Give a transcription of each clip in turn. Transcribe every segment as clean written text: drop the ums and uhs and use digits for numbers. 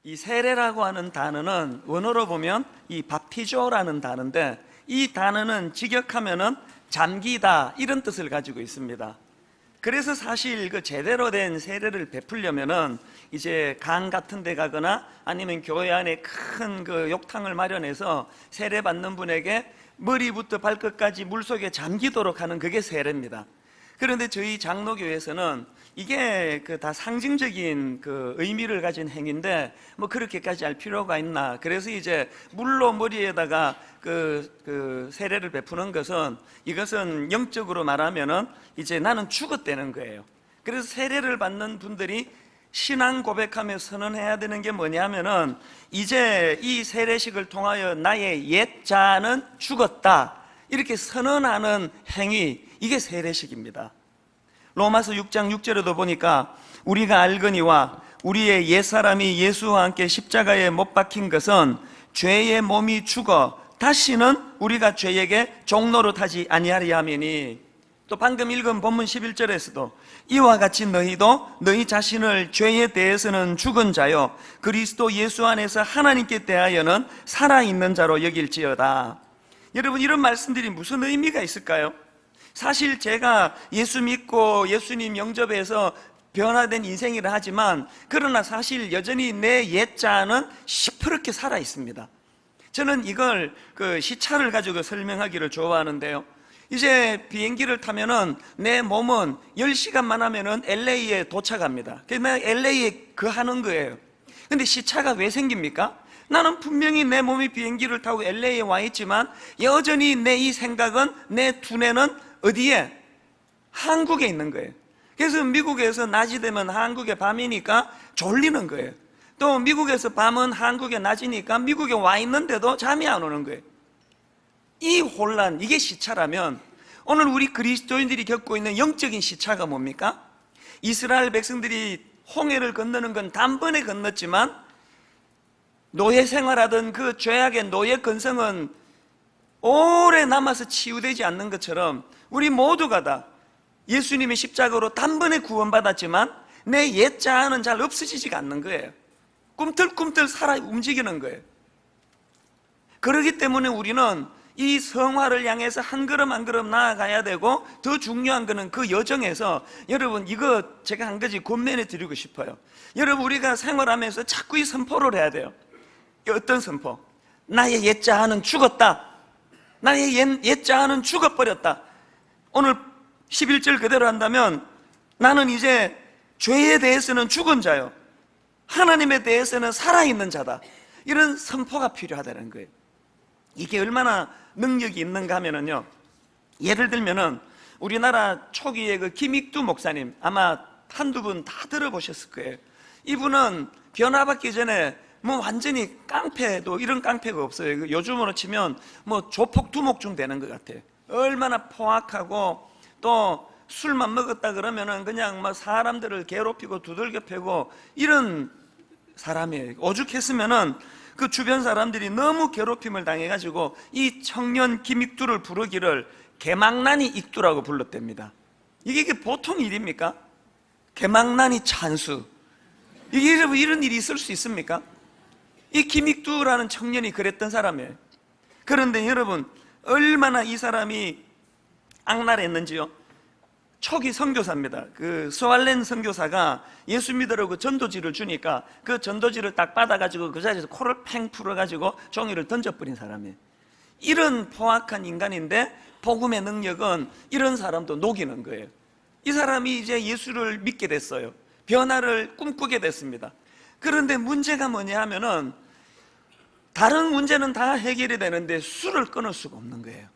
이 세례라고 하는 단어는 원어로 보면 이 바피조라는 단어인데, 이 단어는 직역하면은 잠기다 이런 뜻을 가지고 있습니다. 그래서 사실 그 제대로 된 세례를 베풀려면은 이제 강 같은 데 가거나 아니면 교회 안에 큰 그 욕탕을 마련해서 세례 받는 분에게 머리부터 발끝까지 물속에 잠기도록 하는 그게 세례입니다. 그런데 저희 장로교에서는 이게 그 다 상징적인 그 의미를 가진 행위인데 뭐 그렇게까지 할 필요가 있나. 그래서 이제 물로 머리에다가 그 세례를 베푸는 것은, 이것은 영적으로 말하면은 이제 나는 죽었다는 거예요. 그래서 세례를 받는 분들이 신앙 고백하며 선언해야 되는 게 뭐냐면은, 이제 이 세례식을 통하여 나의 옛 자는 죽었다, 이렇게 선언하는 행위, 이게 세례식입니다. 로마서 6장 6절에도 보니까 우리가 알거니와 우리의 옛사람이 예수와 함께 십자가에 못 박힌 것은 죄의 몸이 죽어 다시는 우리가 죄에게 종노릇하지 아니하리 하매니, 또 방금 읽은 본문 11절에서도 이와 같이 너희도 너희 자신을 죄에 대해서는 죽은 자요 그리스도 예수 안에서 하나님께 대하여는 살아있는 자로 여길지어다. 여러분, 이런 말씀들이 무슨 의미가 있을까요? 사실 제가 예수 믿고 예수님 영접해서 변화된 인생이라 하지만, 그러나 사실 여전히 내 옛자는 시퍼렇게 살아 있습니다. 저는 이걸 그 시차를 가지고 설명하기를 좋아하는데요, 이제 비행기를 타면은 내 몸은 10시간만 하면은 LA에 도착합니다. 그래서 내가 LA에 거하는 거예요. 근데 시차가 왜 생깁니까? 나는 분명히 내 몸이 비행기를 타고 LA에 와 있지만 여전히 내 이 생각은, 내 두뇌는 어디에? 한국에 있는 거예요. 그래서 미국에서 낮이 되면 한국에 밤이니까 졸리는 거예요. 또 미국에서 밤은 한국에 낮이니까 미국에 와 있는데도 잠이 안 오는 거예요. 이 혼란, 이게 시차라면 오늘 우리 그리스도인들이 겪고 있는 영적인 시차가 뭡니까? 이스라엘 백성들이 홍해를 건너는 건 단번에 건넜지만 노예 생활하던 그 죄악의 노예 근성은 오래 남아서 치유되지 않는 것처럼 우리 모두가 다 예수님의 십자가로 단번에 구원받았지만 내 옛 자아는 잘 없어지지가 않는 거예요. 꿈틀꿈틀 살아 움직이는 거예요. 그렇기 때문에 우리는 이 성화를 향해서 한 걸음 한 걸음 나아가야 되고, 더 중요한 거는 그 여정에서, 여러분, 이거 제가 한 가지 권면해 드리고 싶어요. 여러분, 우리가 생활하면서 자꾸 이 선포를 해야 돼요. 어떤 선포? 나의 옛 자아는 죽었다. 나의 옛 자아는 죽어버렸다. 오늘 11절 그대로 한다면 나는 이제 죄에 대해서는 죽은 자요 하나님에 대해서는 살아있는 자다. 이런 선포가 필요하다는 거예요. 이게 얼마나 능력이 있는가 하면은요, 예를 들면은 우리나라 초기에 그 김익두 목사님, 아마 한두 분 다 들어보셨을 거예요. 이분은 변화받기 전에 뭐 완전히 깡패도 이런 깡패가 없어요. 요즘으로 치면 뭐 조폭 두목중 되는 것 같아요. 얼마나 포악하고, 또 술만 먹었다 그러면은 그냥 막 사람들을 괴롭히고 두들겨 패고 이런 사람이에요. 오죽했으면은 그 주변 사람들이 너무 괴롭힘을 당해가지고 이 청년 김익두를 부르기를 개망난이 익두라고 불렀답니다. 이게 보통 일입니까? 개망난이 찬수, 이게 이런 일이 있을 수 있습니까? 이 김익두라는 청년이 그랬던 사람이에요. 그런데 여러분, 얼마나 이 사람이 악랄했는지요. 초기 선교사입니다. 그 스왈렌 선교사가 예수 믿으라고 전도지를 주니까 그 전도지를 딱 받아가지고 그 자리에서 코를 팽 풀어가지고 종이를 던져버린 사람이에요. 이런 포악한 인간인데 복음의 능력은 이런 사람도 녹이는 거예요. 이 사람이 이제 예수를 믿게 됐어요. 변화를 꿈꾸게 됐습니다. 그런데 문제가 뭐냐 하면은, 다른 문제는 다 해결이 되는데 술을 끊을 수가 없는 거예요.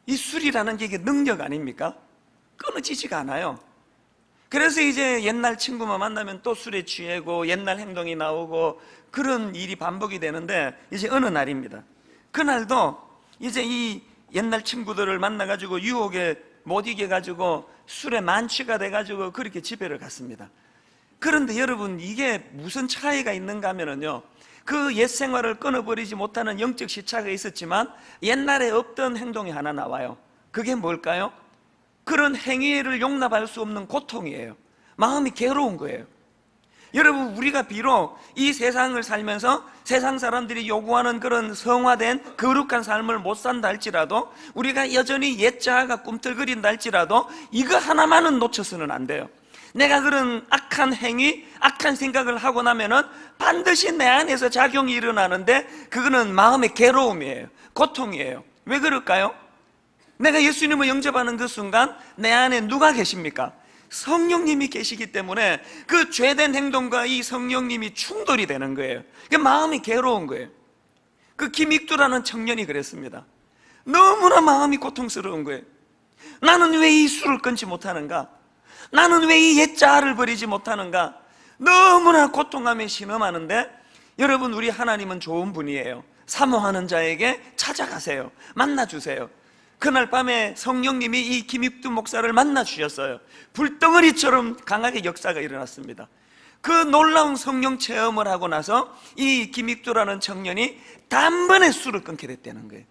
이 술이라는 게 이게 능력 아닙니까? 끊어지지가 않아요. 그래서 이제 옛날 친구만 만나면 또 술에 취하고 옛날 행동이 나오고 그런 일이 반복이 되는데, 이제 어느 날입니다. 그날도 이제 이 옛날 친구들을 만나가지고 유혹에 못 이겨가지고 술에 만취가 돼가지고 그렇게 집회를 갔습니다. 그런데 여러분, 이게 무슨 차이가 있는가 하면은요, 그 옛 생활을 끊어버리지 못하는 영적 시차가 있었지만 옛날에 없던 행동이 하나 나와요. 그게 뭘까요? 그런 행위를 용납할 수 없는 고통이에요. 마음이 괴로운 거예요. 여러분, 우리가 비록 이 세상을 살면서 세상 사람들이 요구하는 그런 성화된 거룩한 삶을 못 산다 할지라도, 우리가 여전히 옛자아가 꿈틀거린다 할지라도 이거 하나만은 놓쳐서는 안 돼요. 내가 그런 악한 행위, 악한 생각을 하고 나면은 반드시 내 안에서 작용이 일어나는데, 그거는 마음의 괴로움이에요. 고통이에요. 왜 그럴까요? 내가 예수님을 영접하는 그 순간 내 안에 누가 계십니까? 성령님이 계시기 때문에 그 죄된 행동과 이 성령님이 충돌이 되는 거예요. 그 마음이 괴로운 거예요. 그 김익두라는 청년이 그랬습니다. 너무나 마음이 고통스러운 거예요. 나는 왜 이 술을 끊지 못하는가? 나는 왜 이 옛자아를 버리지 못하는가? 너무나 고통함에 신음하는데, 여러분, 우리 하나님은 좋은 분이에요. 사모하는 자에게 찾아가세요. 만나주세요. 그날 밤에 성령님이 이 김익두 목사를 만나 주셨어요. 불덩어리처럼 강하게 역사가 일어났습니다. 그 놀라운 성령 체험을 하고 나서 이 김익두라는 청년이 단번에 술을 끊게 됐다는 거예요.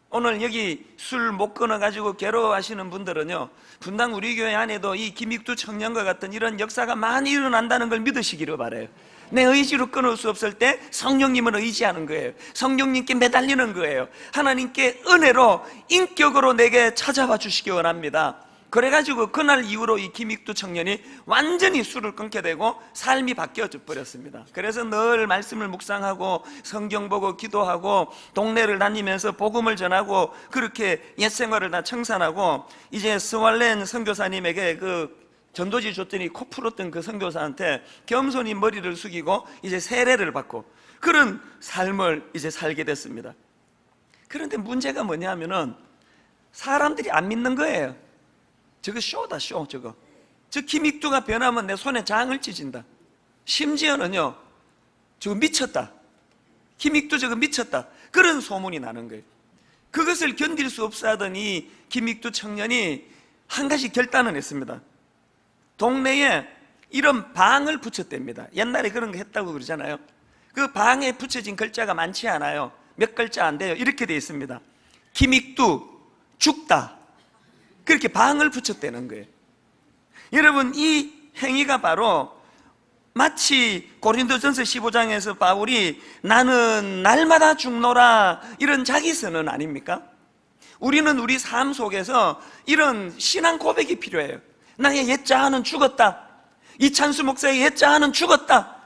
오늘 여기 술 못 끊어가지고 괴로워하시는 분들은요, 분당 우리 교회 안에도 이 김익두 청년과 같은 이런 역사가 많이 일어난다는 걸 믿으시기를 바라요. 내 의지로 끊을 수 없을 때 성령님을 의지하는 거예요. 성령님께 매달리는 거예요. 하나님께 은혜로, 인격으로 내게 찾아와 주시기 원합니다. 그래가지고 그날 이후로 이 김익두 청년이 완전히 술을 끊게 되고 삶이 바뀌어져 버렸습니다. 그래서 늘 말씀을 묵상하고 성경 보고 기도하고 동네를 다니면서 복음을 전하고 그렇게 옛 생활을 다 청산하고, 이제 스왈렌 선교사님에게 그 전도지 줬더니 코 풀었던 그 선교사한테 겸손히 머리를 숙이고 이제 세례를 받고 그런 삶을 이제 살게 됐습니다. 그런데 문제가 뭐냐면은 사람들이 안 믿는 거예요. 저거 쇼다, 쇼. 저 김익두가 변하면 내 손에 장을 찢은다. 심지어는요, 저거 미쳤다, 김익두 저거 미쳤다, 그런 소문이 나는 거예요. 그것을 견딜 수 없어 하던 이 김익두 청년이 한 가지 결단을 했습니다. 동네에 이런 방을 붙였답니다. 옛날에 그런 거 했다고 그러잖아요. 그 방에 붙여진 글자가 많지 않아요. 몇 글자 안 돼요. 이렇게 되어 있습니다. 김익두 죽다, 그렇게 방을 붙였다는 거예요. 여러분, 이 행위가 바로 마치 고린도전서 15장에서 바울이 나는 날마다 죽노라 이런 자기 선언 아닙니까? 우리는 우리 삶 속에서 이런 신앙 고백이 필요해요. 나의 옛자아는 죽었다. 이찬수 목사의 옛자아는 죽었다.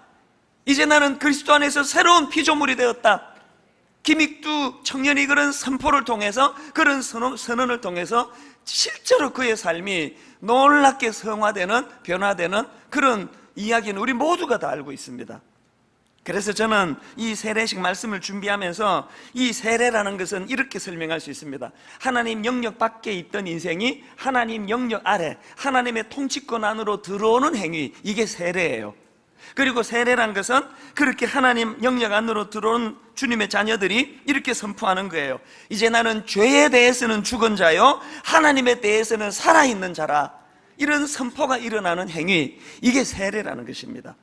이제 나는 그리스도 안에서 새로운 피조물이 되었다. 김익두 청년이 그런 선포를 통해서, 그런 선언을 통해서 실제로 그의 삶이 놀랍게 성화되는, 변화되는 그런 이야기는 우리 모두가 다 알고 있습니다. 그래서 저는 이 세례식 말씀을 준비하면서 이 세례라는 것은 이렇게 설명할 수 있습니다. 하나님 영역 밖에 있던 인생이 하나님 영역 아래, 하나님의 통치권 안으로 들어오는 행위, 이게 세례예요. 그리고 세례란 것은 그렇게 하나님 영역 안으로 들어온 주님의 자녀들이 이렇게 선포하는 거예요. 이제 나는 죄에 대해서는 죽은 자요, 하나님에 대해서는 살아있는 자라. 이런 선포가 일어나는 행위, 이게 세례라는 것입니다.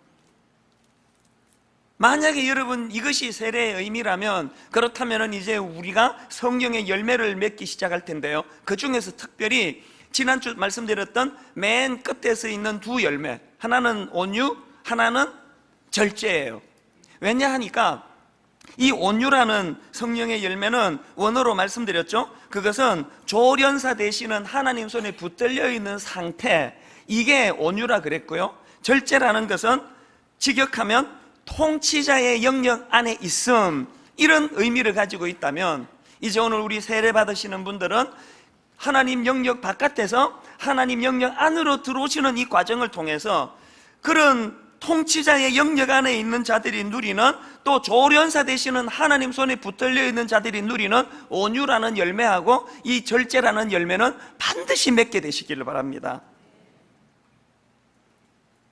만약에 여러분 이것이 세례의 의미라면, 그렇다면 이제 우리가 성령의 열매를 맺기 시작할 텐데요, 그 중에서 특별히 지난주 말씀드렸던 맨 끝에 서 있는 두 열매, 하나는 온유, 하나는 절제예요. 왜냐 하니까 이 온유라는 성령의 열매는 원어로 말씀드렸죠. 그것은 조련사 되시는 하나님 손에 붙들려 있는 상태, 이게 온유라 그랬고요. 절제라는 것은 직역하면 통치자의 영역 안에 있음, 이런 의미를 가지고 있다면, 이제 오늘 우리 세례 받으시는 분들은 하나님 영역 바깥에서 하나님 영역 안으로 들어오시는 이 과정을 통해서 그런 통치자의 영역 안에 있는 자들이 누리는, 또 조련사 되시는 하나님 손에 붙들려 있는 자들이 누리는 온유라는 열매하고 이 절제라는 열매는 반드시 맺게 되시기를 바랍니다.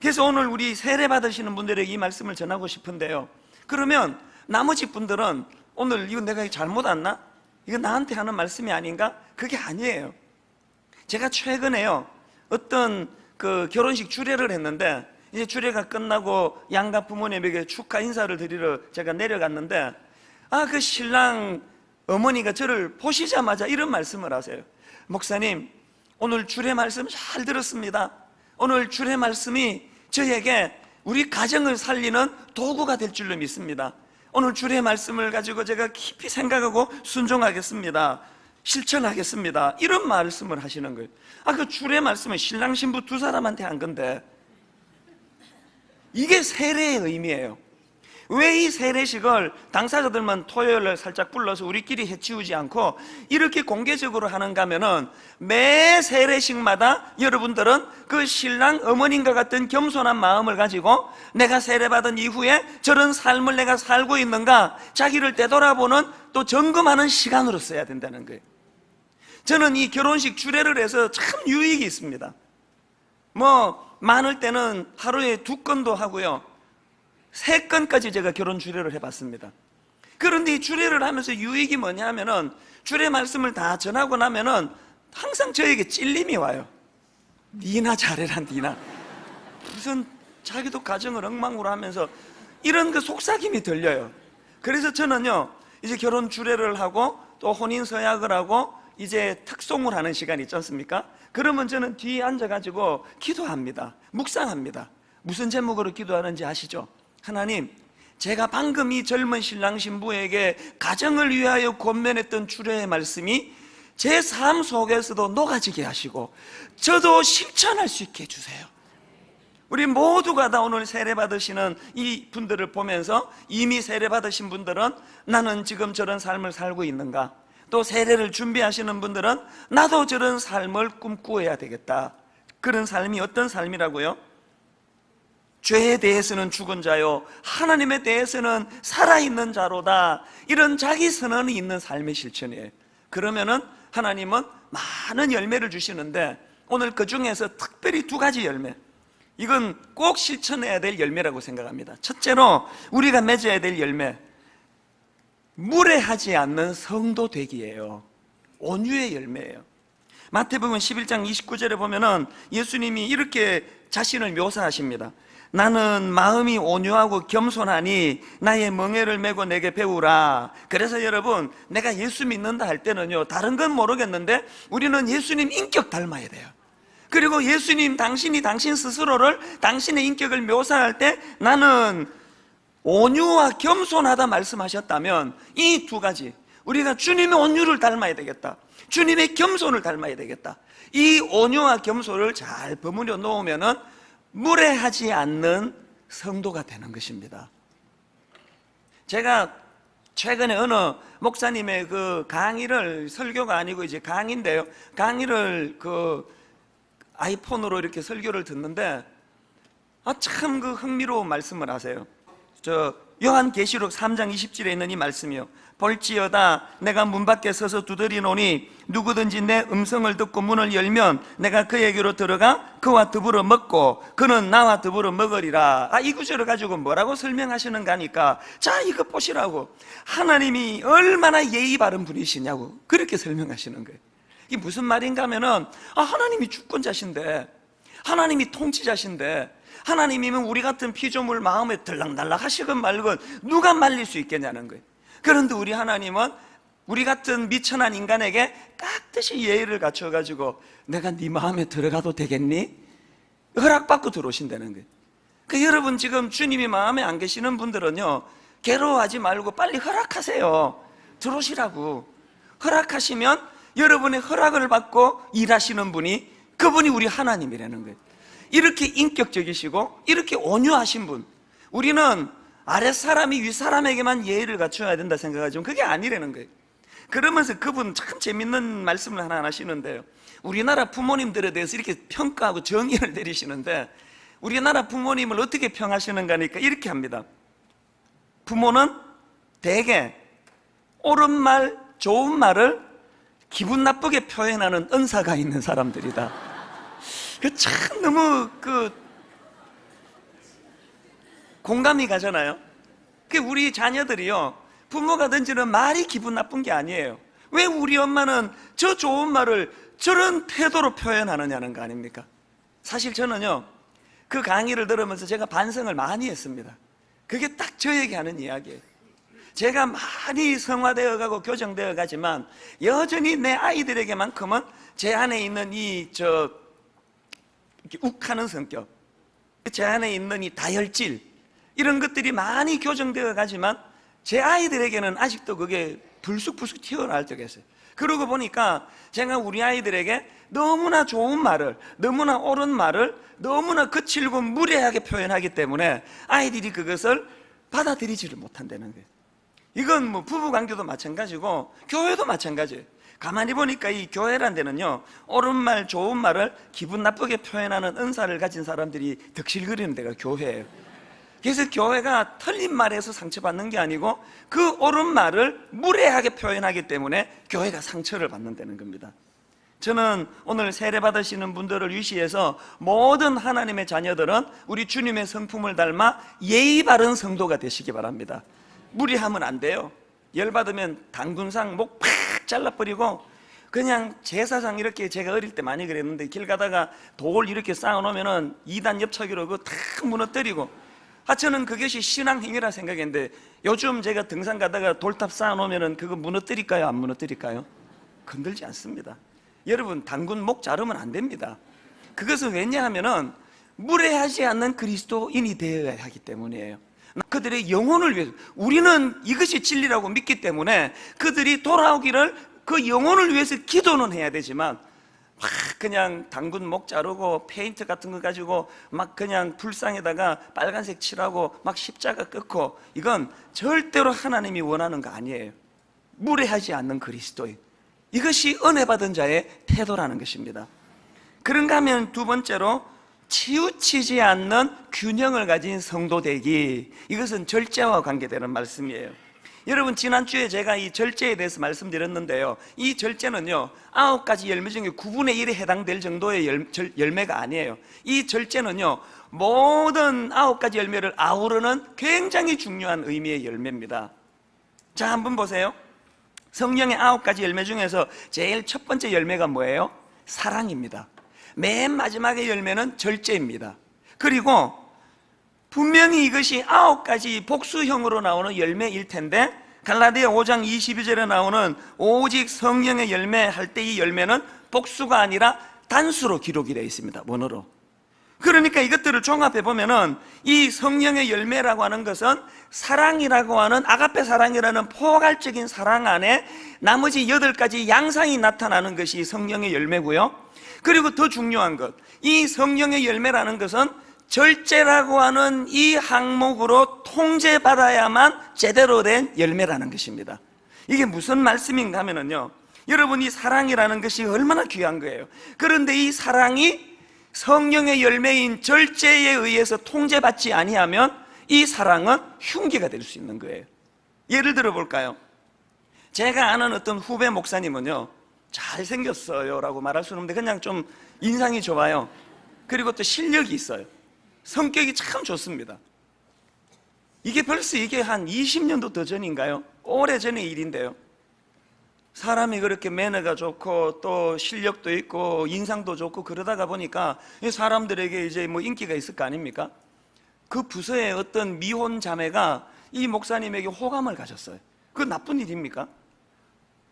그래서 오늘 우리 세례 받으시는 분들에게 이 말씀을 전하고 싶은데요, 그러면 나머지 분들은 오늘 이거 내가 잘못 왔나? 이거 나한테 하는 말씀이 아닌가? 그게 아니에요. 제가 최근에요, 어떤 그 결혼식 주례를 했는데, 이제 주례가 끝나고 양가 부모님에게 축하 인사를 드리러 제가 내려갔는데, 그 신랑 어머니가 저를 보시자마자 이런 말씀을 하세요. 목사님, 오늘 주례 말씀 잘 들었습니다. 오늘 주례 말씀이 저에게 우리 가정을 살리는 도구가 될 줄로 믿습니다. 오늘 주의 말씀을 가지고 제가 깊이 생각하고 순종하겠습니다, 실천하겠습니다, 이런 말씀을 하시는 거예요. 그 주의 말씀은 신랑 신부 두 사람한테 한 건데, 이게 세례의 의미예요. 왜 이 세례식을 당사자들만 토요일날 살짝 불러서 우리끼리 해치우지 않고 이렇게 공개적으로 하는가 하면은, 매 세례식마다 여러분들은 그 신랑 어머님과 같은 겸손한 마음을 가지고 내가 세례받은 이후에 저런 삶을 내가 살고 있는가 자기를 되돌아보는, 또 점검하는 시간으로 써야 된다는 거예요. 저는 이 결혼식 주례를 해서 참 유익이 있습니다. 많을 때는 하루에 2건도 하고요, 3건까지 제가 결혼 주례를 해봤습니다. 그런데 이 주례를 하면서 유익이 뭐냐 하면은, 주례 말씀을 다 전하고 나면은 항상 저에게 찔림이 와요. 니나 잘해라, 니나. 무슨 자기도 가정을 엉망으로 하면서 이런 그 속삭임이 들려요. 그래서 저는요, 이제 결혼 주례를 하고 또 혼인 서약을 하고 이제 특송을 하는 시간이 있지 않습니까? 그러면 저는 뒤에 앉아가지고 기도합니다, 묵상합니다. 무슨 제목으로 기도하는지 아시죠? 하나님, 제가 방금 이 젊은 신랑 신부에게 가정을 위하여 권면했던 주례의 말씀이 제 삶 속에서도 녹아지게 하시고 저도 실천할 수 있게 해주세요. 우리 모두가 다 오늘 세례 받으시는 이 분들을 보면서, 이미 세례 받으신 분들은 나는 지금 저런 삶을 살고 있는가, 또 세례를 준비하시는 분들은 나도 저런 삶을 꿈꾸어야 되겠다. 그런 삶이 어떤 삶이라고요? 죄에 대해서는 죽은 자요, 하나님에 대해서는 살아있는 자로다. 이런 자기 선언이 있는 삶의 실천이에요. 그러면은 하나님은 많은 열매를 주시는데, 오늘 그 중에서 특별히 2가지 열매, 이건 꼭 실천해야 될 열매라고 생각합니다. 첫째로 우리가 맺어야 될 열매, 무례하지 않는 성도 되기예요. 온유의 열매예요. 마태복음 11장 29절에 보면은 예수님이 이렇게 자신을 묘사하십니다. 나는 마음이 온유하고 겸손하니 나의 멍에를 메고 내게 배우라. 그래서 여러분, 내가 예수 믿는다 할 때는요, 다른 건 모르겠는데 우리는 예수님 인격 닮아야 돼요. 그리고 예수님 당신이 당신 스스로를, 당신의 인격을 묘사할 때 나는 온유와 겸손하다 말씀하셨다면, 이 2가지, 우리가 주님의 온유를 닮아야 되겠다, 주님의 겸손을 닮아야 되겠다, 이 온유와 겸손을 잘 버무려 놓으면은 무례하지 않는 성도가 되는 것입니다. 제가 최근에 어느 목사님의 그 강의를, 설교가 아니고 이제 강의인데요, 강의를 그 아이폰으로 이렇게 설교를 듣는데 참 그 흥미로운 말씀을 하세요. 요한계시록 3장 20절에 있는 이 말씀이요, 볼지어다 내가 문 밖에 서서 두드리노니 누구든지 내 음성을 듣고 문을 열면 내가 그에게로 들어가 그와 더불어 먹고 그는 나와 더불어 먹으리라. 이 구절을 가지고 뭐라고 설명하시는가 하니까, 자, 이거 보시라고, 하나님이 얼마나 예의 바른 분이시냐고 그렇게 설명하시는 거예요. 이게 무슨 말인가 하면은, 하나님이 주권자신데, 하나님이 통치자신데, 하나님이면 우리 같은 피조물 마음에 들락날락 하시건 말건 누가 말릴 수 있겠냐는 거예요. 그런데 우리 하나님은 우리 같은 미천한 인간에게 깍듯이 예의를 갖춰가지고 내가 네 마음에 들어가도 되겠니? 허락받고 들어오신다는 거예요. 여러분, 지금 주님이 마음에 안 계시는 분들은요, 괴로워하지 말고 빨리 허락하세요. 들어오시라고. 허락하시면 여러분의 허락을 받고 일하시는 분이, 그분이 우리 하나님이라는 거예요. 이렇게 인격적이시고 이렇게 온유하신 분, 우리는 아랫사람이 윗사람에게만 예의를 갖춰야 된다 생각하지만 그게 아니라는 거예요. 그러면서 그분 참 재밌는 말씀을 하나 하시는데요, 우리나라 부모님들에 대해서 이렇게 평가하고 정의를 내리시는데, 우리나라 부모님을 어떻게 평하시는가 하니까 이렇게 합니다. 부모는 대개 옳은 말, 좋은 말을 기분 나쁘게 표현하는 은사가 있는 사람들이다. 참 너무 공감이 가잖아요. 우리 자녀들이요, 부모가 던지는 말이 기분 나쁜 게 아니에요. 왜 우리 엄마는 저 좋은 말을 저런 태도로 표현하느냐는 거 아닙니까? 사실 저는요, 그 강의를 들으면서 제가 반성을 많이 했습니다. 그게 딱 저에게 하는 이야기예요. 제가 많이 성화되어 가고 교정되어 가지만 여전히 내 아이들에게만큼은 제 안에 있는 이렇게 욱하는 성격, 제 안에 있는 이 다혈질 이런 것들이 많이 교정되어 가지만 제 아이들에게는 아직도 그게 불쑥불쑥 튀어나올 때가 있어요. 그러고 보니까 제가 우리 아이들에게 너무나 좋은 말을, 너무나 옳은 말을 너무나 거칠고 무례하게 표현하기 때문에 아이들이 그것을 받아들이지를 못한다는 거예요. 이건 뭐 부부관계도 마찬가지고 교회도 마찬가지예요. 가만히 보니까 이 교회란 데는요, 옳은 말, 좋은 말을 기분 나쁘게 표현하는 은사를 가진 사람들이 득실거리는 데가 교회예요. 그래서 교회가 틀린 말에서 상처받는 게 아니고 그 옳은 말을 무례하게 표현하기 때문에 교회가 상처를 받는다는 겁니다. 저는 오늘 세례 받으시는 분들을 위시해서 모든 하나님의 자녀들은 우리 주님의 성품을 닮아 예의 바른 성도가 되시기 바랍니다. 무리하면 안 돼요. 열받으면 당군상 목 팍 잘라버리고 그냥 제사상 이렇게, 제가 어릴 때 많이 그랬는데 길 가다가 돌 이렇게 쌓아놓으면 2단 옆차기로 그거 탁 무너뜨리고, 저는 그것이 신앙행위라 생각했는데 요즘 제가 등산 가다가 돌탑 쌓아놓으면 그거 무너뜨릴까요? 안 무너뜨릴까요? 건들지 않습니다. 여러분, 당군 목 자르면 안 됩니다. 그것은 왜냐하면 무례하지 않는 그리스도인이 되어야 하기 때문이에요. 그들의 영혼을 위해서, 우리는 이것이 진리라고 믿기 때문에 그들이 돌아오기를 그 영혼을 위해서 기도는 해야 되지만 막 그냥 당군 목 자르고 페인트 같은 거 가지고 막 그냥 불상에다가 빨간색 칠하고 막 십자가 끊고, 이건 절대로 하나님이 원하는 거 아니에요. 무례하지 않는 그리스도인, 이것이 은혜 받은 자의 태도라는 것입니다. 그런가 하면 두 번째로 치우치지 않는 균형을 가진 성도 되기, 이것은 절제와 관계되는 말씀이에요. 여러분, 지난주에 제가 이 절제에 대해서 말씀드렸는데요, 이 절제는요 9가지 열매 중에 9분의 1에 해당될 정도의 열매가 아니에요. 이 절제는요 모든 9가지 열매를 아우르는 굉장히 중요한 의미의 열매입니다. 자, 한번 보세요. 성령의 9가지 열매 중에서 제일 첫 번째 열매가 뭐예요? 사랑입니다. 맨 마지막의 열매는 절제입니다. 그리고 분명히 이것이 9가지 복수형으로 나오는 열매일 텐데, 갈라디아 5장 22절에 나오는 오직 성령의 열매 할 때 이 열매는 복수가 아니라 단수로 기록이 되어 있습니다. 원어로. 그러니까 이것들을 종합해 보면은 이 성령의 열매라고 하는 것은 사랑이라고 하는 아가페 사랑이라는 포괄적인 사랑 안에 나머지 8가지 양상이 나타나는 것이 성령의 열매고요. 그리고 더 중요한 것, 이 성령의 열매라는 것은 절제라고 하는 이 항목으로 통제받아야만 제대로 된 열매라는 것입니다. 이게 무슨 말씀인가 하면요, 여러분, 이 사랑이라는 것이 얼마나 귀한 거예요. 그런데 이 사랑이 성령의 열매인 절제에 의해서 통제받지 아니하면 이 사랑은 흉기가 될 수 있는 거예요. 예를 들어 볼까요? 제가 아는 어떤 후배 목사님은요, 잘생겼어요 라고 말할 수는 없는데 그냥 좀 인상이 좋아요. 그리고 또 실력이 있어요. 성격이 참 좋습니다. 이게 벌써 이게 한 20년도 더 전인가요? 오래전의 일인데요, 사람이 그렇게 매너가 좋고 또 실력도 있고 인상도 좋고 그러다가 보니까 사람들에게 이제 뭐 인기가 있을 거 아닙니까? 그 부서의 어떤 미혼 자매가 이 목사님에게 호감을 가졌어요. 그건 나쁜 일입니까?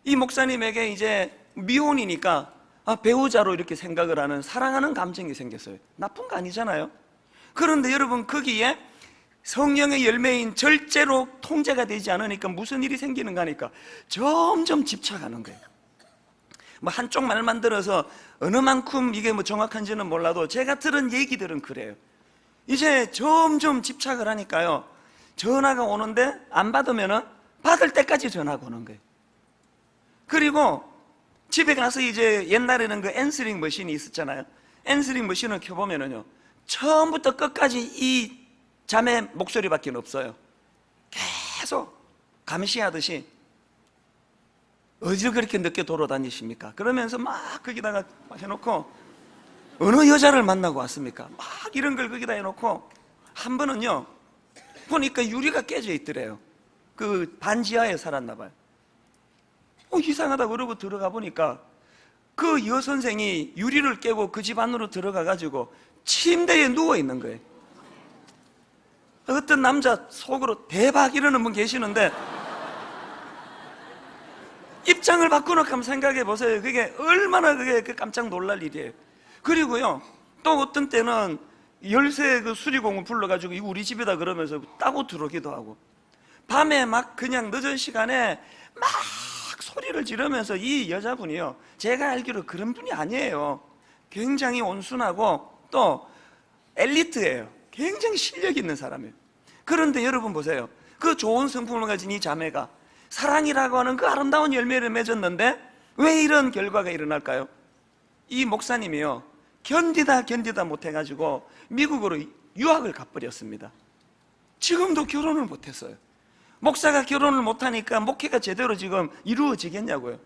이 목사님에게 이제 미혼이니까 배우자로 이렇게 생각을 하는, 사랑하는 감정이 생겼어요. 나쁜 거 아니잖아요. 그런데 여러분, 거기에 성령의 열매인 절제로 통제가 되지 않으니까 무슨 일이 생기는가 하니까 점점 집착하는 거예요. 뭐 한쪽 말만 들어서 어느 만큼 이게 뭐 정확한지는 몰라도 제가 들은 얘기들은 그래요. 이제 점점 집착을 하니까요, 전화가 오는데 안 받으면은 받을 때까지 전화가 오는 거예요. 그리고 집에 가서 이제 옛날에는 그 앤서링 머신이 있었잖아요. 앤서링 머신을 켜보면은요, 처음부터 끝까지 이 자매 목소리밖에 없어요. 계속 감시하듯이 어디를 그렇게 늦게 돌아다니십니까? 그러면서 막 거기다가 해놓고 어느 여자를 만나고 왔습니까? 막 이런 걸 거기다 해놓고 한 번은요 보니까 유리가 깨져 있더래요. 그 반지하에 살았나 봐요. 이상하다 그러고 들어가 보니까 그 여선생이 유리를 깨고 그 집 안으로 들어가 가지고 침대에 누워 있는 거예요. 어떤 남자 속으로 대박 이러는 분 계시는데 입장을 바꾸놓고 한번 생각해 보세요. 그게 얼마나 그게 깜짝 놀랄 일이에요. 그리고요, 또 어떤 때는 열쇠 그 수리공을 불러가지고 이거 우리 집이다 그러면서 따고 들어오기도 하고, 밤에 막 그냥 늦은 시간에 막 소리를 지르면서, 이 여자분이요, 제가 알기로 그런 분이 아니에요. 굉장히 온순하고 또 엘리트예요. 굉장히 실력 있는 사람이에요. 그런데 여러분 보세요. 그 좋은 성품을 가진 이 자매가 사랑이라고 하는 그 아름다운 열매를 맺었는데 왜 이런 결과가 일어날까요? 이 목사님이요, 견디다 못해가지고 미국으로 유학을 가버렸습니다. 지금도 결혼을 못했어요. 목사가 결혼을 못하니까 목회가 제대로 지금 이루어지겠냐고요.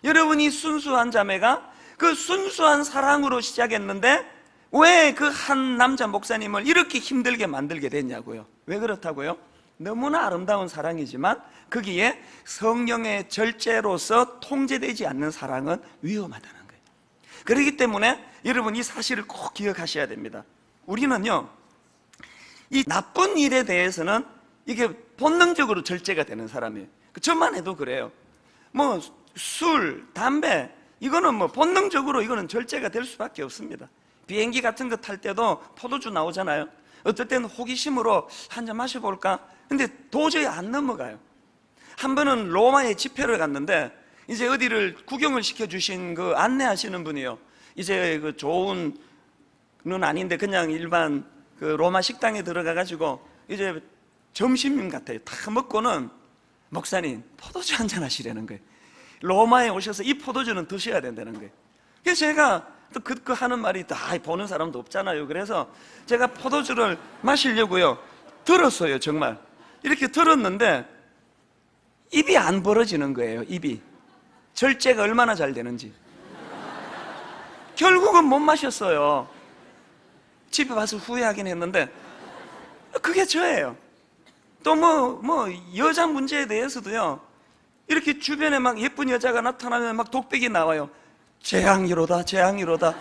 여러분이 순수한 자매가 그 순수한 사랑으로 시작했는데 왜 그 한 남자 목사님을 이렇게 힘들게 만들게 됐냐고요. 왜 그렇다고요? 너무나 아름다운 사랑이지만 거기에 성령의 절제로서 통제되지 않는 사랑은 위험하다는 거예요. 그렇기 때문에 여러분 이 사실을 꼭 기억하셔야 됩니다. 우리는요, 이 나쁜 일에 대해서는 이게 본능적으로 절제가 되는 사람이에요. 저만 해도 그래요. 뭐 술, 담배, 이거는 뭐 본능적으로 이거는 절제가 될 수밖에 없습니다. 비행기 같은 거 탈 때도 포도주 나오잖아요. 어떨 때는 호기심으로 한 잔 마셔볼까? 근데 도저히 안 넘어가요. 한 번은 로마에 집회를 갔는데 이제 어디를 구경을 시켜주신 그 안내하시는 분이요, 이제 그 좋은 는 아닌데 그냥 일반 그 로마 식당에 들어가가지고 이제 점심 같아요. 다 먹고는 목사님 포도주 한 잔 하시라는 거예요. 로마에 오셔서 이 포도주는 드셔야 된다는 거예요. 그래서 제가 또 그 하는 말이 다 보는 사람도 없잖아요. 그래서 제가 포도주를 마시려고요 들었어요. 정말 이렇게 들었는데 입이 안 벌어지는 거예요. 입이 절제가 얼마나 잘 되는지. 결국은 못 마셨어요. 집에 와서 후회하긴 했는데 그게 저예요. 또 뭐 여자 문제에 대해서도요, 이렇게 주변에 막 예쁜 여자가 나타나면 막 독백이 나와요. 재앙이로다, 재앙이로다.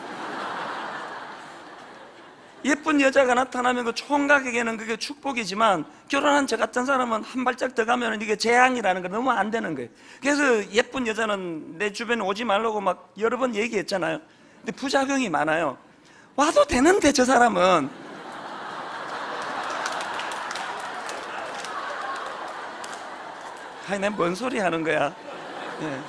예쁜 여자가 나타나면 그 총각에게는 그게 축복이지만 결혼한 저 같은 사람은 한 발짝 더 가면 이게 재앙이라는 거 너무 안 되는 거예요. 그래서 예쁜 여자는 내 주변에 오지 말라고 막 여러 번 얘기했잖아요. 근데 부작용이 많아요. 와도 되는데 저 사람은. 아니, 내가 뭔 소리 하는 거야. 네.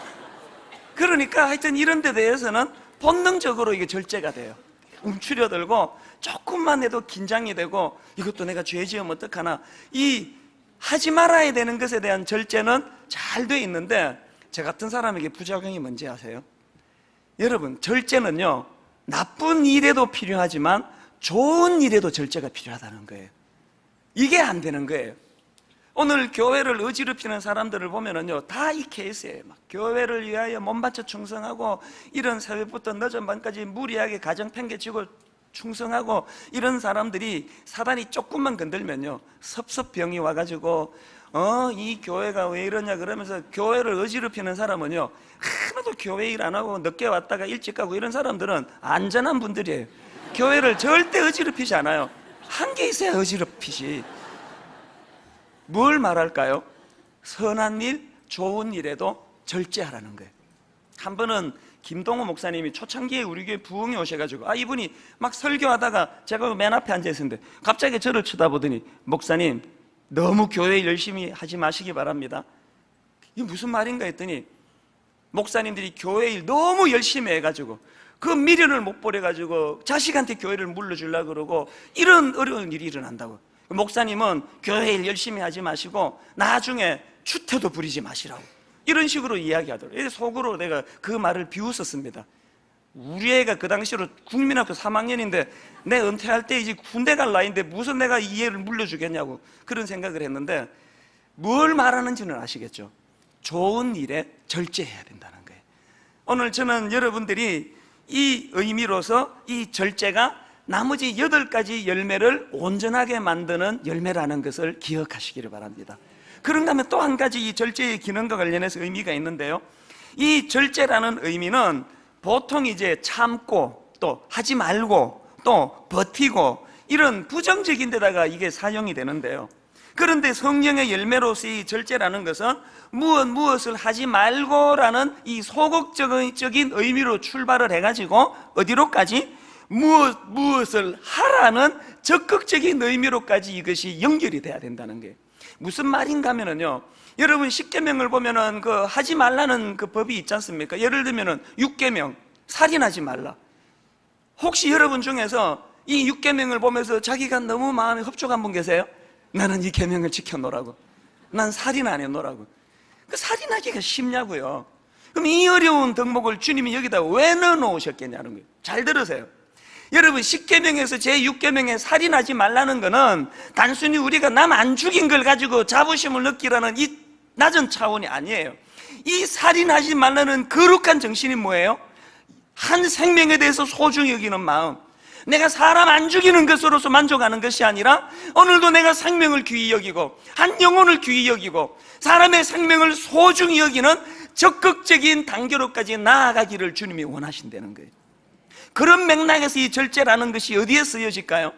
그러니까 하여튼 이런 데 대해서는 본능적으로 이게 절제가 돼요. 움츠려들고 조금만 해도 긴장이 되고 이것도 내가 죄 지으면 어떡하나, 이 하지 말아야 되는 것에 대한 절제는 잘 돼 있는데 저 같은 사람에게 부작용이 뭔지 아세요? 여러분, 절제는요 나쁜 일에도 필요하지만 좋은 일에도 절제가 필요하다는 거예요. 이게 안 되는 거예요. 오늘 교회를 어지럽히는 사람들을 보면은요 다 이 케이스예요. 막 교회를 위하여 몸바쳐 충성하고 이런 새벽부터 늦은 밤까지 무리하게 가정 팽개치고 충성하고 이런 사람들이 사단이 조금만 건들면요 섭섭병이 와가지고 이 교회가 왜 이러냐 그러면서 교회를 어지럽히는 사람은요 하나도 교회 일 안 하고 늦게 왔다가 일찍 가고 이런 사람들은 안전한 분들이에요. 교회를 절대 어지럽히지 않아요. 한 게 있어야 어지럽히지. 뭘 말할까요? 선한 일, 좋은 일에도 절제하라는 거예요. 한 번은 김동호 목사님이 초창기에 우리 교회 부흥에 오셔가지고 이분이 막 설교하다가 제가 맨 앞에 앉아있었는데 갑자기 저를 쳐다보더니 목사님 너무 교회 열심히 하지 마시기 바랍니다. 이게 무슨 말인가 했더니 목사님들이 교회 일 너무 열심히 해가지고 그 미련을 못 버려가지고 자식한테 교회를 물려주려고 그러고 이런 어려운 일이 일어난다고. 목사님은 교회 일 열심히 하지 마시고 나중에 추태도 부리지 마시라고 이런 식으로 이야기하더라고요. 속으로 내가 그 말을 비웃었습니다. 우리 애가 그 당시로 국민학교 3학년인데 내 은퇴할 때 이제 군대 갈 나이인데 무슨 내가 이 애를 물려주겠냐고 그런 생각을 했는데 뭘 말하는지는 아시겠죠? 좋은 일에 절제해야 된다는 거예요. 오늘 저는 여러분들이 이 의미로서 이 절제가 나머지 8가지 열매를 온전하게 만드는 열매라는 것을 기억하시기를 바랍니다. 그런가 하면 또 한 가지 이 절제의 기능과 관련해서 의미가 있는데요, 이 절제라는 의미는 보통 이제 참고 또 하지 말고 또 버티고 이런 부정적인 데다가 이게 사용이 되는데요, 그런데 성령의 열매로서 이 절제라는 것은 무엇을 하지 말고라는 이 소극적인 의미로 출발을 해가지고 어디로까지? 무엇을 하라는 적극적인 의미로까지 이것이 연결이 돼야 된다는 거예요. 무슨 말인가 하면요, 여러분 십계명을 보면은 그 하지 말라는 그 법이 있지 않습니까? 예를 들면은 육계명, 살인하지 말라. 혹시 여러분 중에서 이 육계명을 보면서 자기가 너무 마음에 흡족한 분 계세요? 나는 이 계명을 지켜놓으라고, 난 살인 안 해놓으라고. 그 살인하기가 쉽냐고요. 그럼 이 어려운 덕목을 주님이 여기다 왜 넣어놓으셨겠냐는 거예요. 잘 들으세요. 여러분, 십계명에서 제6계명에 살인하지 말라는 거는 단순히 우리가 남 안 죽인 걸 가지고 자부심을 느끼라는 이 낮은 차원이 아니에요. 이 살인하지 말라는 거룩한 정신이 뭐예요? 한 생명에 대해서 소중히 여기는 마음, 내가 사람 안 죽이는 것으로서 만족하는 것이 아니라 오늘도 내가 생명을 귀히 여기고 한 영혼을 귀히 여기고 사람의 생명을 소중히 여기는 적극적인 단계로까지 나아가기를 주님이 원하신다는 거예요. 그런 맥락에서 이 절제라는 것이 어디에 쓰여질까요?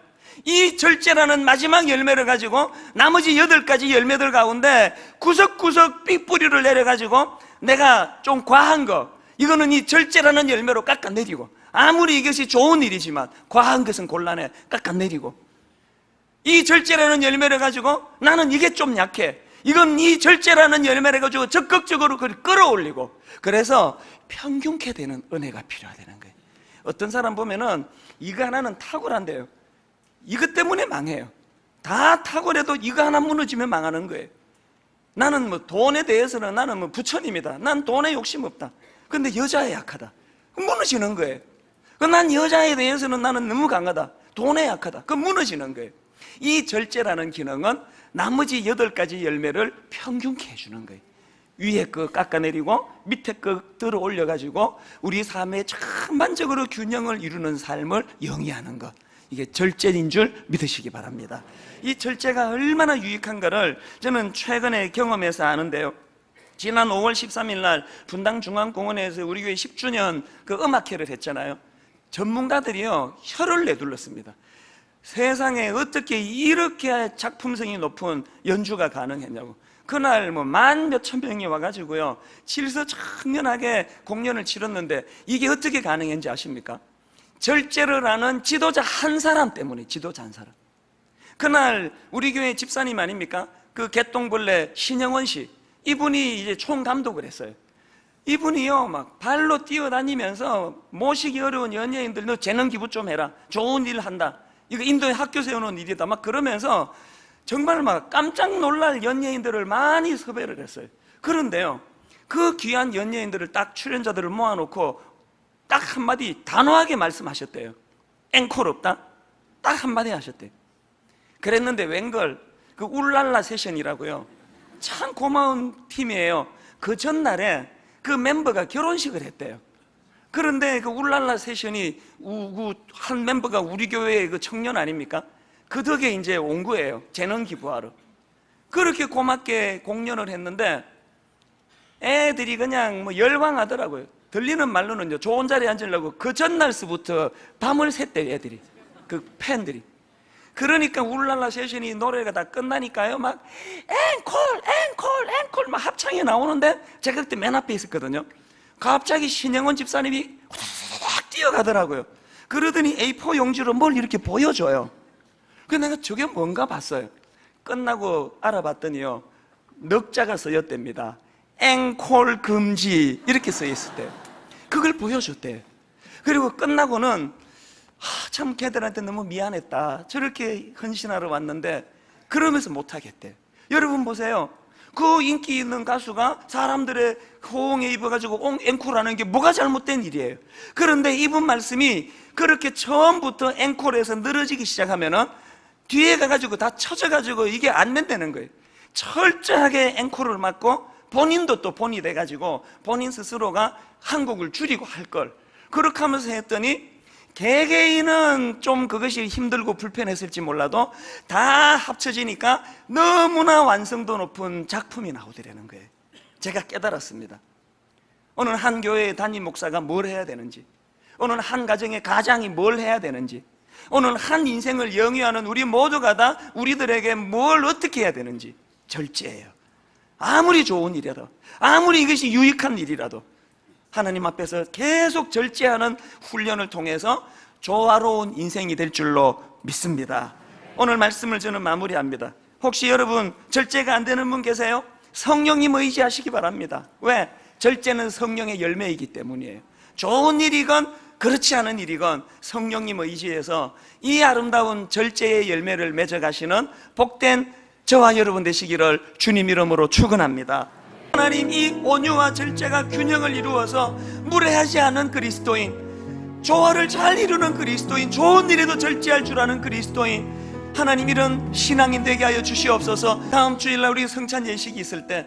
이 절제라는 마지막 열매를 가지고 나머지 8가지 열매들 가운데 구석구석 삑뿌리를 내려가지고 내가 좀 과한 거, 이거는 이 절제라는 열매로 깎아내리고, 아무리 이것이 좋은 일이지만 과한 것은 곤란해, 깎아내리고, 이 절제라는 열매를 가지고 나는 이게 좀 약해, 이건 이 절제라는 열매를 가지고 적극적으로 그걸 끌어올리고, 그래서 평균케 되는 은혜가 필요하다는 거예요. 어떤 사람 보면은 이거 하나는 탁월한데요, 이것 때문에 망해요. 다 탁월해도 이거 하나 무너지면 망하는 거예요. 나는 뭐 돈에 대해서는 나는 뭐 부처님이다, 난 돈에 욕심 없다. 근데 여자에 약하다, 무너지는 거예요. 난 여자에 대해서는 나는 너무 강하다, 돈에 약하다, 그 무너지는 거예요. 이 절제라는 기능은 나머지 8가지 열매를 평균케 해주는 거예요. 위에 거 깎아내리고 밑에 거 들어 올려가지고 우리 삶의 전반적으로 균형을 이루는 삶을 영위하는 것, 이게 절제인 줄 믿으시기 바랍니다. 이 절제가 얼마나 유익한가를 저는 최근에 경험해서 아는데요, 지난 5월 13일 날 분당 중앙공원에서 우리 교회 10주년 그 음악회를 했잖아요. 전문가들이요 혀를 내둘렀습니다. 세상에 어떻게 이렇게 작품성이 높은 연주가 가능했냐고. 그날 뭐 만 몇천 명이 와가지고요 질서정연하게 공연을 치렀는데, 이게 어떻게 가능했는지 아십니까? 절제를 하는 지도자 한 사람 때문에. 지도자 한 사람. 그날 우리 교회 집사님 아닙니까? 그 개똥벌레 신영원 씨, 이분이 이제 총감독을 했어요. 이분이요 막 발로 뛰어다니면서 모시기 어려운 연예인들 너 재능 기부 좀 해라, 좋은 일 한다, 이거 인도에 학교 세우는 일이다, 막 그러면서 정말 막 깜짝 놀랄 연예인들을 많이 섭외를 했어요. 그런데요, 그 귀한 연예인들을 딱 출연자들을 모아놓고 딱 한마디 단호하게 말씀하셨대요. 앵콜 없다, 딱 한마디 하셨대요. 그랬는데 웬걸 그 울랄라 세션이라고요, 참 고마운 팀이에요. 그 전날에 그 멤버가 결혼식을 했대요. 그런데 그 울랄라 세션이 한 멤버가 우리 교회의 그 청년 아닙니까? 그 덕에 이제 온 거예요, 재능 기부하러. 그렇게 고맙게 공연을 했는데 애들이 그냥 뭐 열광하더라고요. 들리는 말로는요, 좋은 자리에 앉으려고 그 전날서부터 밤을 샜대요, 애들이, 그 팬들이. 그러니까 울랄라 세션이 노래가 다 끝나니까요 막 앵콜 앵콜 앵콜 막 합창이 나오는데, 제가 그때 맨 앞에 있었거든요. 갑자기 신영원 집사님이 확 뛰어가더라고요. 그러더니 A4 용지로 뭘 이렇게 보여줘요. 그래서 내가 저게 뭔가 봤어요. 끝나고 알아봤더니요 넉자가 쓰였답니다. 앵콜 금지 이렇게 써있을 때 그걸 보여줬대요. 그리고 끝나고는 참 걔들한테 너무 미안했다, 저렇게 헌신하러 왔는데 그러면서 못하겠대. 여러분 보세요, 그 인기 있는 가수가 사람들의 호응에 입어가지고 앵콜하는 게 뭐가 잘못된 일이에요. 그런데 이분 말씀이 그렇게 처음부터 앵콜에서 늘어지기 시작하면은 뒤에 가가지고 다 쳐져가지고 이게 안 된다는 거예요. 철저하게 앵콜을 맡고 본인도 또 본이 돼가지고 본인 스스로가 한 곡을 줄이고 할 걸, 그렇게 하면서 했더니 개개인은 좀 그것이 힘들고 불편했을지 몰라도 다 합쳐지니까 너무나 완성도 높은 작품이 나오더라는 거예요. 제가 깨달았습니다. 오늘 한 교회의 담임 목사가 뭘 해야 되는지, 오늘 한 가정의 가장이 뭘 해야 되는지, 오늘 한 인생을 영위하는 우리 모두가 다 우리들에게 뭘 어떻게 해야 되는지. 절제예요. 아무리 좋은 일이라도, 아무리 이것이 유익한 일이라도 하나님 앞에서 계속 절제하는 훈련을 통해서 조화로운 인생이 될 줄로 믿습니다. 오늘 말씀을 저는 마무리합니다. 혹시 여러분 절제가 안 되는 분 계세요? 성령님 의지하시기 바랍니다. 왜? 절제는 성령의 열매이기 때문이에요. 좋은 일이건 그렇지 않은 일이건 성령님 의지해서 이 아름다운 절제의 열매를 맺어가시는 복된 저와 여러분 되시기를 주님 이름으로 축원합니다. 하나님, 이 온유와 절제가 균형을 이루어서 무례하지 않은 그리스도인, 조화를 잘 이루는 그리스도인, 좋은 일에도 절제할 줄 아는 그리스도인, 하나님 이런 신앙인 되게 하여 주시옵소서. 다음 주일날 우리 성찬 예식이 있을 때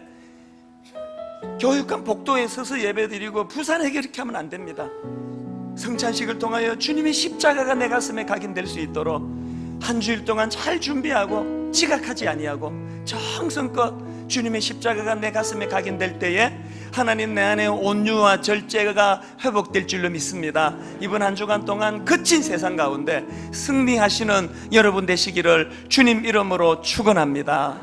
교육관 복도에 서서 예배드리고 부산에 그렇게 하면 안 됩니다. 성찬식을 통하여 주님의 십자가가 내 가슴에 각인될 수 있도록 한 주일 동안 잘 준비하고 지각하지 아니하고 정성껏 주님의 십자가가 내 가슴에 각인될 때에 하나님 내 안에 온유와 절제가 회복될 줄로 믿습니다. 이번 한 주간 동안 거친 세상 가운데 승리하시는 여러분 되시기를 주님 이름으로 축원합니다.